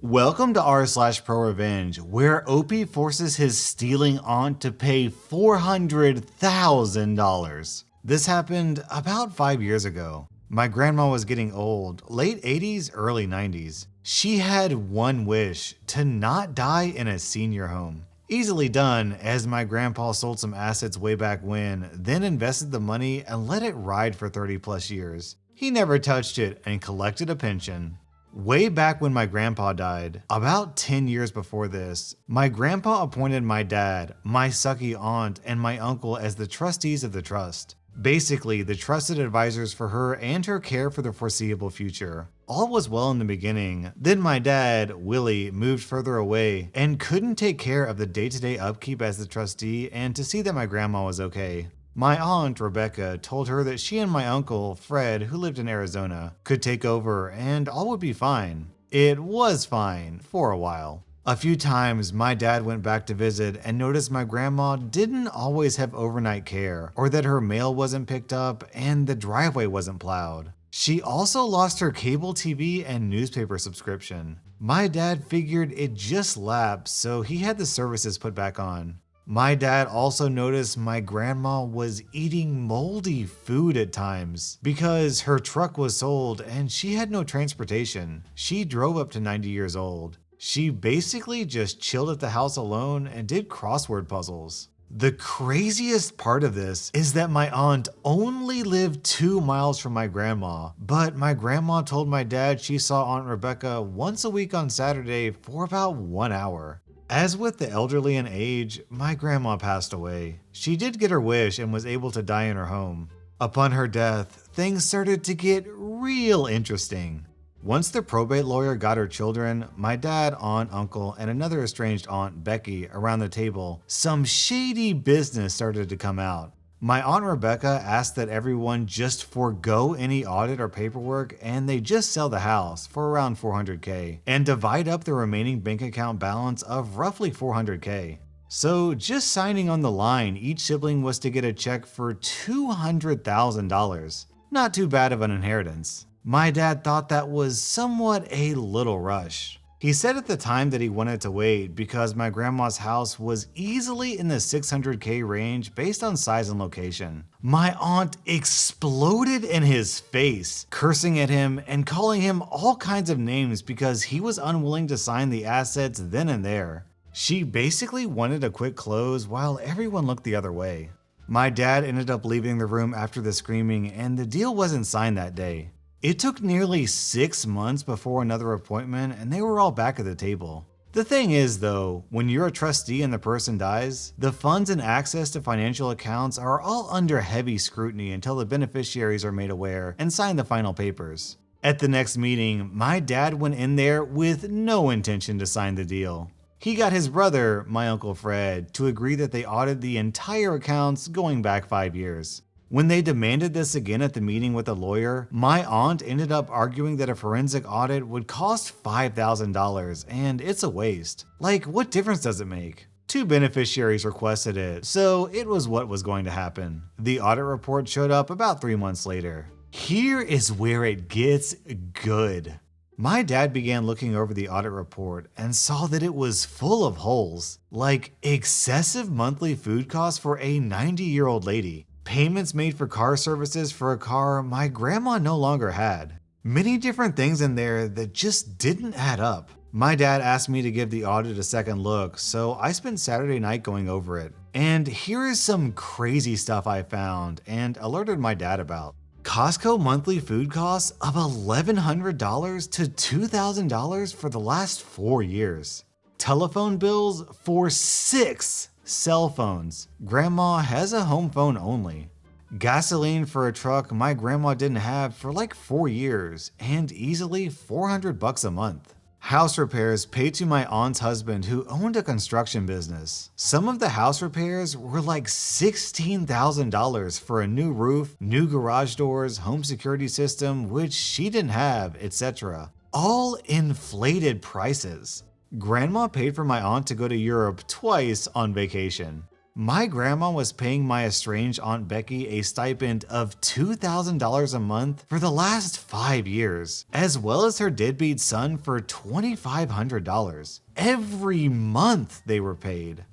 Welcome to r/Prorevenge, where OP forces his stealing aunt to pay $400,000. This happened about 5 years ago. My grandma was getting old, late 80s, early 90s. She had one wish: to not die in a senior home. Easily done, as my grandpa sold some assets way back when, then invested the money and let it ride for 30 plus years. He never touched it and collected a pension. Way back when my grandpa died, about 10 years before this, my grandpa appointed my dad, my sucky aunt, and my uncle as the trustees of the trust. Basically, the trusted advisors for her and her care for the foreseeable future. All was well in the beginning. Then my dad, Willie, moved further away and couldn't take care of the day-to-day upkeep as the trustee and to see that my grandma was okay. My aunt, Rebecca, told her that she and my uncle, Fred, who lived in Arizona, could take over and all would be fine. It was fine for a while. A few times, my dad went back to visit and noticed my grandma didn't always have overnight care, or that her mail wasn't picked up and the driveway wasn't plowed. She also lost her cable TV and newspaper subscription. My dad figured it just lapsed, so he had the services put back on. My dad also noticed my grandma was eating moldy food at times because her truck was sold and she had no transportation. She drove up to 90 years old. She basically just chilled at the house alone and did crossword puzzles. The craziest part of this is that my aunt only lived 2 miles from my grandma, but my grandma told my dad she saw Aunt Rebecca once a week on Saturday for about 1 hour. As with the elderly in age, my grandma passed away. She did get her wish and was able to die in her home. Upon her death, things started to get real interesting. Once the probate lawyer got her children, my dad, aunt, uncle, and another estranged aunt, Becky, around the table, some shady business started to come out. My aunt Rebecca asked that everyone just forego any audit or paperwork and they just sell the house for around $400K and divide up the remaining bank account balance of roughly $400K. So just signing on the line, each sibling was to get a check for $200,000. Not too bad of an inheritance. My dad thought that was somewhat a little rush. He said at the time that he wanted to wait because my grandma's house was easily in the $600K range based on size and location. My aunt exploded in his face, cursing at him and calling him all kinds of names because he was unwilling to sign the assets then and there. She basically wanted a quick close while everyone looked the other way. My dad ended up leaving the room after the screaming and the deal wasn't signed that day. It took nearly 6 months before another appointment and they were all back at the table. The thing is though, when you're a trustee and the person dies, the funds and access to financial accounts are all under heavy scrutiny until the beneficiaries are made aware and sign the final papers. At the next meeting, my dad went in there with no intention to sign the deal. He got his brother, my Uncle Fred, to agree that they audited the entire accounts going back 5 years. When they demanded this again at the meeting with the lawyer, my aunt ended up arguing that a forensic audit would cost $5,000 and it's a waste. Like, what difference does it make? 2 beneficiaries requested it, so it was what was going to happen. The audit report showed up about 3 months later. Here is where it gets good. My dad began looking over the audit report and saw that it was full of holes, like excessive monthly food costs for a 90-year-old lady. Payments made for car services for a car my grandma no longer had. Many different things in there that just didn't add up. My dad asked me to give the audit a second look, so I spent Saturday night going over it. And here is some crazy stuff I found and alerted my dad about. Costco monthly food costs of $1,100 to $2,000 for the last 4 years. Telephone bills for 6 cell phones. Grandma has a home phone only. Gasoline for a truck my grandma didn't have for like 4 years and easily $400 a month. House repairs paid to my aunt's husband who owned a construction business. Some of the house repairs were like $16,000 for a new roof, new garage doors, home security system, which she didn't have, etc. All inflated prices. Grandma paid for my aunt to go to Europe twice on vacation. My grandma was paying my estranged Aunt Becky a stipend of $2,000 a month for the last 5 years, as well as her deadbeat son for $2,500. Every month they were paid.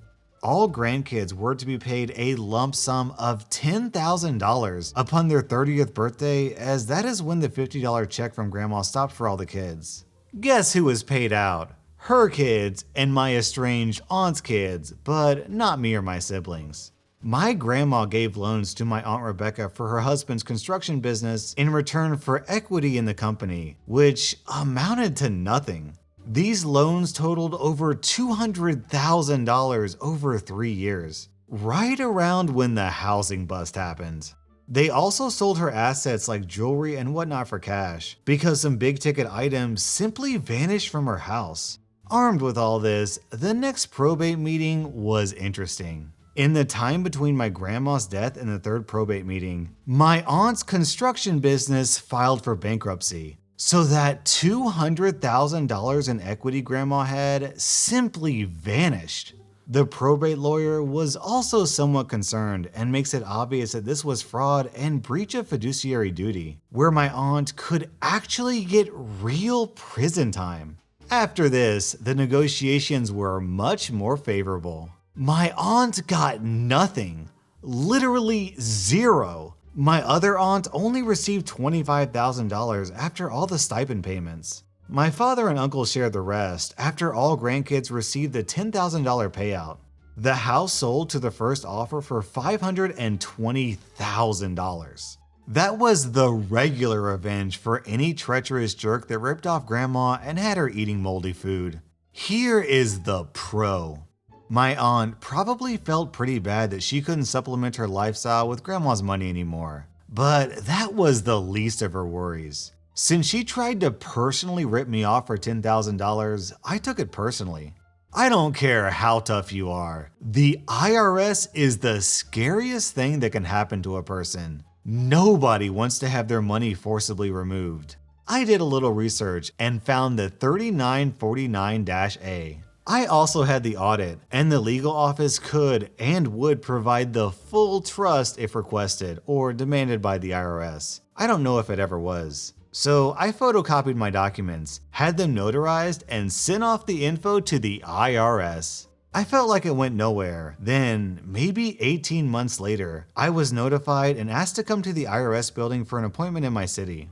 All grandkids were to be paid a lump sum of $10,000 upon their 30th birthday, as that is when the $50 check from grandma stopped for all the kids. Guess who was paid out? Her kids and my estranged aunt's kids, but not me or my siblings. My grandma gave loans to my Aunt Rebecca for her husband's construction business in return for equity in the company, which amounted to nothing. These loans totaled over $200,000 over 3 years, right around when the housing bust happened. They also sold her assets like jewelry and whatnot for cash, because some big ticket items simply vanished from her house. Armed with all this, the next probate meeting was interesting. In the time between my grandma's death and the third probate meeting, my aunt's construction business filed for bankruptcy. So that $200,000 in equity grandma had simply vanished. The probate lawyer was also somewhat concerned and makes it obvious that this was fraud and breach of fiduciary duty, where my aunt could actually get real prison time. After this, the negotiations were much more favorable. My aunt got nothing, literally zero. My other aunt only received $25,000 after all the stipend payments. My father and uncle shared the rest after all grandkids received the $10,000 payout. The house sold to the first offer for $520,000. That was the regular revenge for any treacherous jerk that ripped off grandma and had her eating moldy food. Here is the pro. My aunt probably felt pretty bad that she couldn't supplement her lifestyle with grandma's money anymore, but that was the least of her worries. Since she tried to personally rip me off for $10,000, I took it personally. I don't care how tough you are. The IRS is the scariest thing that can happen to a person. Nobody wants to have their money forcibly removed. I did a little research and found the 3949-A. I also had the audit, and the legal office could and would provide the full trust if requested or demanded by the IRS. I don't know if it ever was. So I photocopied my documents, had them notarized, and sent off the info to the IRS. I felt like it went nowhere. Then, maybe 18 months later, I was notified and asked to come to the IRS building for an appointment in my city.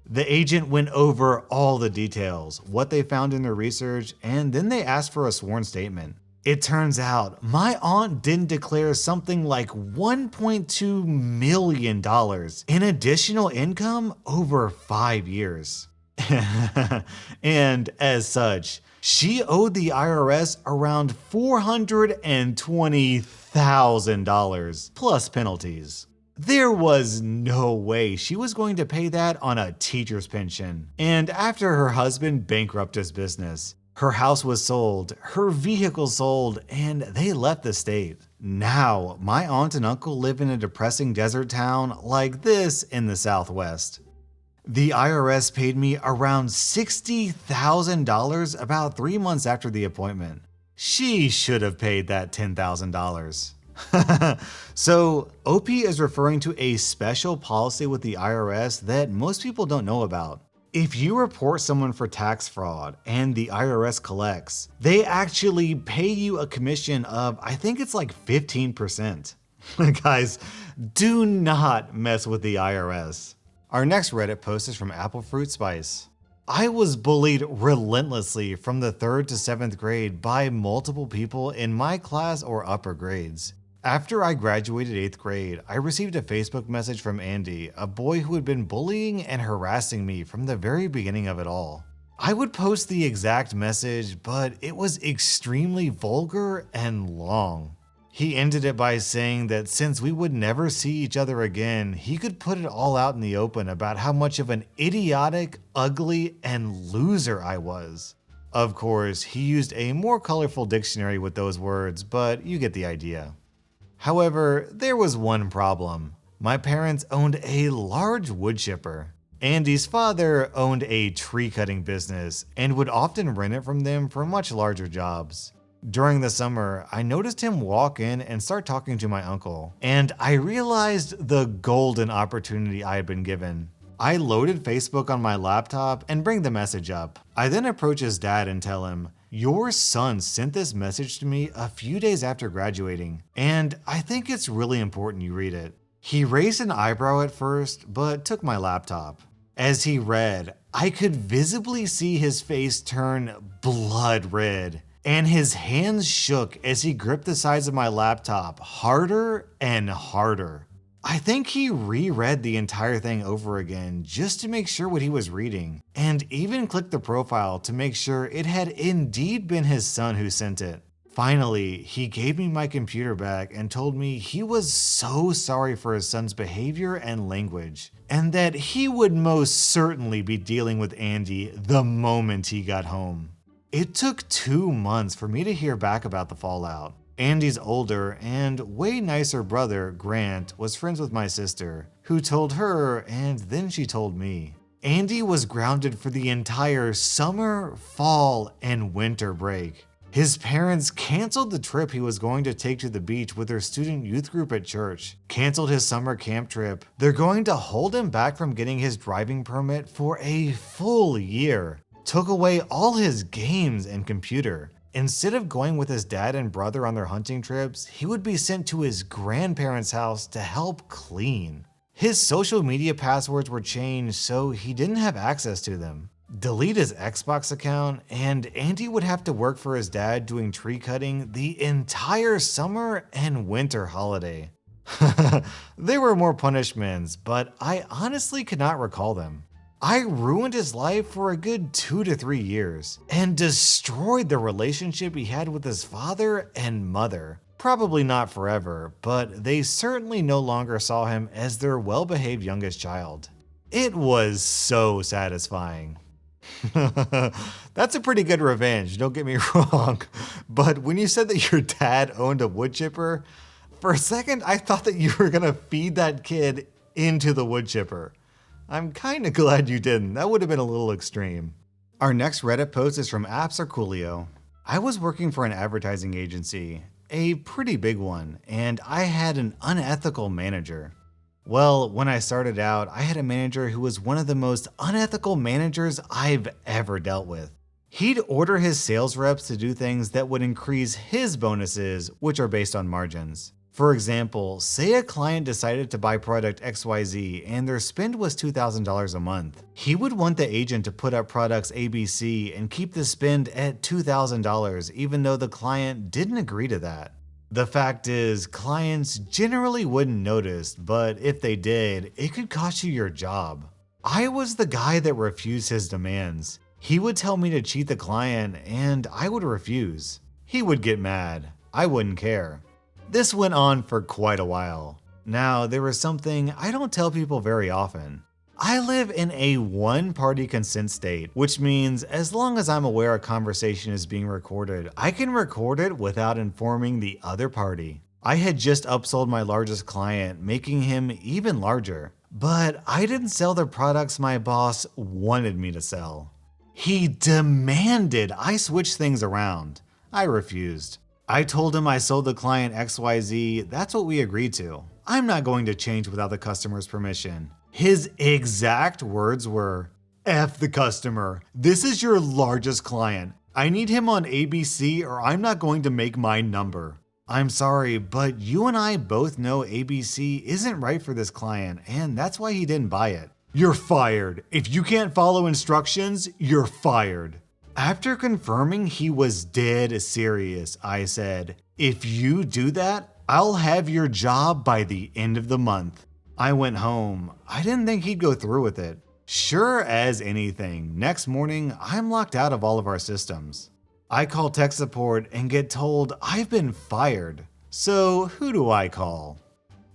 The agent went over all the details, what they found in their research, and then they asked for a sworn statement. It turns out my aunt didn't declare something like $1.2 million in additional income over 5 years. And as such, she owed the IRS around $420,000 plus penalties. There was no way she was going to pay that on a teacher's pension. And after her husband bankrupted his business, her house was sold, her vehicle sold, and they left the state. Now, my aunt and uncle live in a depressing desert town like this in the Southwest. The IRS paid me around $60,000 about 3 months after the appointment. She should have paid that $10,000. So, OP is referring to a special policy with the IRS that most people don't know about. If you report someone for tax fraud and the IRS collects, they actually pay you a commission of, I think it's like 15%. Guys, do not mess with the IRS. Our next Reddit post is from AppleFruitSpice. I was bullied relentlessly from the 3rd to 7th grade by multiple people in my class or upper grades. After I graduated 8th grade, I received a Facebook message from Andy, a boy who had been bullying and harassing me from the very beginning of it all. I would post the exact message, but it was extremely vulgar and long. He ended it by saying that since we would never see each other again, he could put it all out in the open about how much of an idiotic, ugly, and loser I was. Of course, he used a more colorful dictionary with those words, but you get the idea. However, there was one problem. My parents owned a large wood chipper. Andy's father owned a tree cutting business and would often rent it from them for much larger jobs. During the summer, I noticed him walk in and start talking to my uncle, and I realized the golden opportunity I had been given. I loaded Facebook on my laptop and bring the message up. I then approach his dad and tell him, "Your son sent this message to me a few days after graduating, and I think it's really important you read it." He raised an eyebrow at first, but took my laptop. As he read, I could visibly see his face turn blood red, and his hands shook as he gripped the sides of my laptop harder and harder. I think he reread the entire thing over again just to make sure what he was reading, and even clicked the profile to make sure it had indeed been his son who sent it. Finally, he gave me my computer back and told me he was so sorry for his son's behavior and language, and that he would most certainly be dealing with Andy the moment he got home. It took 2 months for me to hear back about the fallout. Andy's older and way nicer brother, Grant, was friends with my sister, who told her, and then she told me. Andy was grounded for the entire summer, fall, and winter break. His parents canceled the trip he was going to take to the beach with their student youth group at church, canceled his summer camp trip. They're going to hold him back from getting his driving permit for a full year, took away all his games and computer. Instead of going with his dad and brother on their hunting trips, he would be sent to his grandparents' house to help clean. His social media passwords were changed so he didn't have access to them. Delete his Xbox account, and Andy would have to work for his dad doing tree cutting the entire summer and winter holiday. There were more punishments, but I honestly could not recall them. I ruined his life for a good 2 to 3 years and destroyed the relationship he had with his father and mother. Probably not forever, but they certainly no longer saw him as their well-behaved youngest child. It was so satisfying. That's a pretty good revenge, don't get me wrong. But when you said that your dad owned a wood chipper, for a second I thought that you were gonna feed that kid into the wood chipper. I'm kinda glad you didn't. That would have been a little extreme. Our next Reddit post is from appsarecoolio. I was working for an advertising agency, a pretty big one, and I had an unethical manager. Well, when I started out, I had a manager who was one of the most unethical managers I've ever dealt with. He'd order his sales reps to do things that would increase his bonuses, which are based on margins. For example, say a client decided to buy product XYZ and their spend was $2,000 a month. He would want the agent to put up products ABC and keep the spend at $2,000 even though the client didn't agree to that. The fact is, clients generally wouldn't notice, but if they did, it could cost you your job. I was the guy that refused his demands. He would tell me to cheat the client and I would refuse. He would get mad. I wouldn't care. This went on for quite a while. Now, there was something I don't tell people very often. I live in a one-party consent state, which means as long as I'm aware a conversation is being recorded, I can record it without informing the other party. I had just upsold my largest client, making him even larger, but I didn't sell the products my boss wanted me to sell. He demanded I switch things around. I refused. I told him I sold the client XYZ, that's what we agreed to. I'm not going to change without the customer's permission. His exact words were, "F the customer. This is your largest client. I need him on ABC or I'm not going to make my number. I'm sorry, but you and I both know ABC isn't right for this client and that's why he didn't buy it. You're fired. If you can't follow instructions, you're fired." After confirming he was dead serious, I said, "If you do that, I'll have your job by the end of the month." I went home. I didn't think he'd go through with it. Sure as anything, next morning, I'm locked out of all of our systems. I call tech support and get told I've been fired. So who do I call?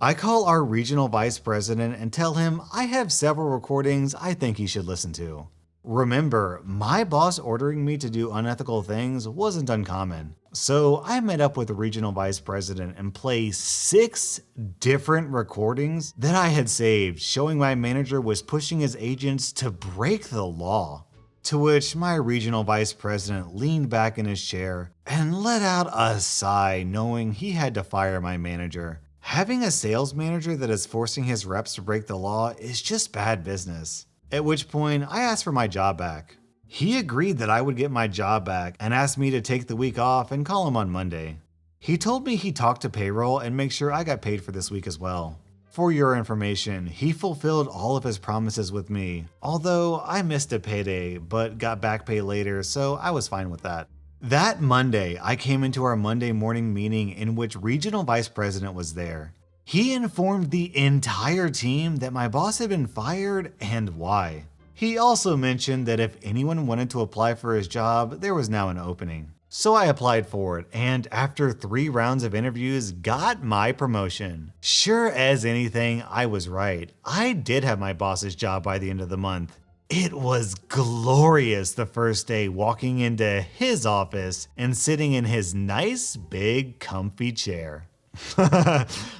I call our regional vice president and tell him I have several recordings I think he should listen to. Remember, my boss ordering me to do unethical things wasn't uncommon. So I met up with the regional vice president and played 6 different recordings that I had saved, showing my manager was pushing his agents to break the law. To which my regional vice president leaned back in his chair and let out a sigh knowing he had to fire my manager. Having a sales manager that is forcing his reps to break the law is just bad business. At which point, I asked for my job back. He agreed that I would get my job back and asked me to take the week off and call him on Monday. He told me he talked to payroll and make sure I got paid for this week as well. For your information, he fulfilled all of his promises with me, although I missed a payday but got back pay later, so I was fine with that. That Monday, I came into our Monday morning meeting in which Regional Vice President was there. He informed the entire team that my boss had been fired and why. He also mentioned that if anyone wanted to apply for his job, there was now an opening. So I applied for it, and after 3 rounds of interviews, got my promotion. Sure as anything, I was right. I did have my boss's job by the end of the month. It was glorious the first day walking into his office and sitting in his nice, big, comfy chair.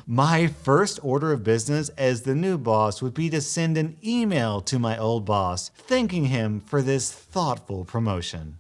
My first order of business as the new boss would be to send an email to my old boss, thanking him for this thoughtful promotion.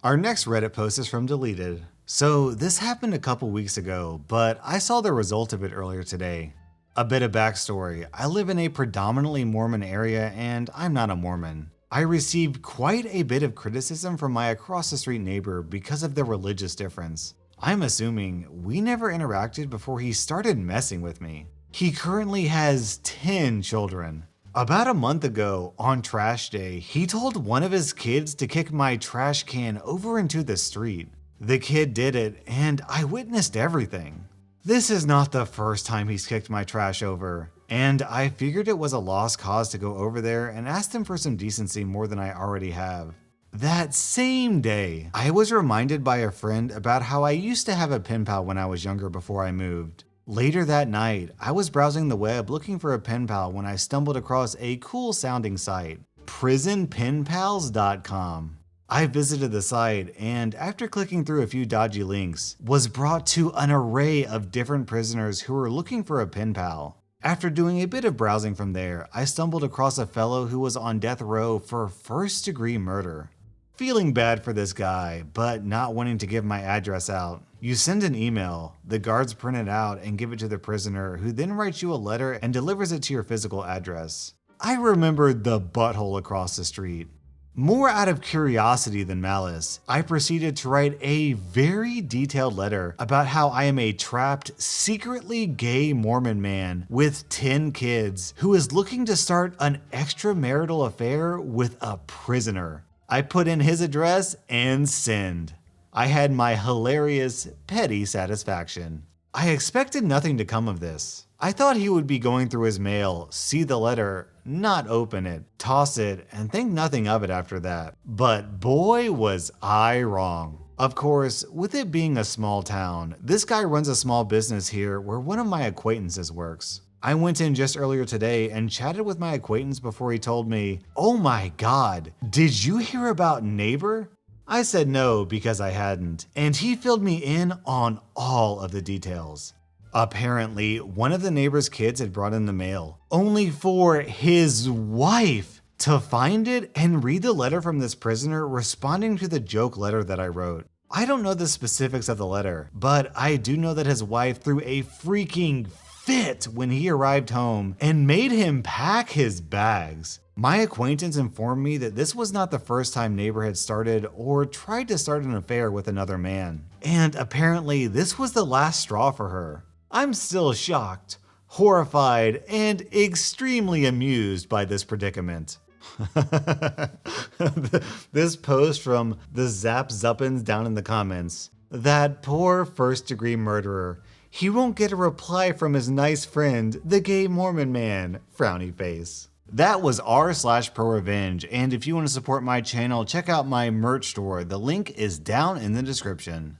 Our next Reddit post is from Deleted. So this happened a couple weeks ago, but I saw the result of it earlier today. A bit of backstory. I live in a predominantly Mormon area and I'm not a Mormon. I received quite a bit of criticism from my across the street neighbor because of the religious difference. I'm assuming we never interacted before he started messing with me. He currently has 10 children. About a month ago, on trash day, he told one of his kids to kick my trash can over into the street. The kid did it, and I witnessed everything. This is not the first time he's kicked my trash over, and I figured it was a lost cause to go over there and asked him for some decency more than I already have. That same day, I was reminded by a friend about how I used to have a pen pal when I was younger before I moved. Later that night, I was browsing the web looking for a pen pal when I stumbled across a cool sounding site, prisonpenpals.com. I visited the site and after clicking through a few dodgy links, was brought to an array of different prisoners who were looking for a pen pal. After doing a bit of browsing from there, I stumbled across a fellow who was on death row for first-degree murder. Feeling bad for this guy, but not wanting to give my address out, you send an email, the guards print it out and give it to the prisoner who then writes you a letter and delivers it to your physical address. I remembered the butthole across the street. More out of curiosity than malice, I proceeded to write a very detailed letter about how I am a trapped, secretly gay Mormon man with 10 kids who is looking to start an extramarital affair with a prisoner. I put in his address and send. I had my hilarious, petty satisfaction. I expected nothing to come of this. I thought he would be going through his mail, see the letter, not open it, toss it, and think nothing of it after that. But boy was I wrong. Of course, with it being a small town, this guy runs a small business here where one of my acquaintances works. I went in just earlier today and chatted with my acquaintance before he told me, "Oh my God, did you hear about Neighbor?" I said no because I hadn't, and he filled me in on all of the details. Apparently, one of the neighbor's kids had brought in the mail, only for his wife to find it and read the letter from this prisoner responding to the joke letter that I wrote. I don't know the specifics of the letter, but I do know that his wife threw a freaking fit when he arrived home and made him pack his bags. My acquaintance informed me that this was not the first time Neighbor had started or tried to start an affair with another man, and apparently this was the last straw for her. I'm still shocked, horrified, and extremely amused by this predicament. This post from the Zap Zuppins down in the comments. That poor first-degree murderer. He won't get a reply from his nice friend, the gay Mormon man. Frowny face. That was r/Prorevenge, and if you want to support my channel, check out my merch store. The link is down in the description.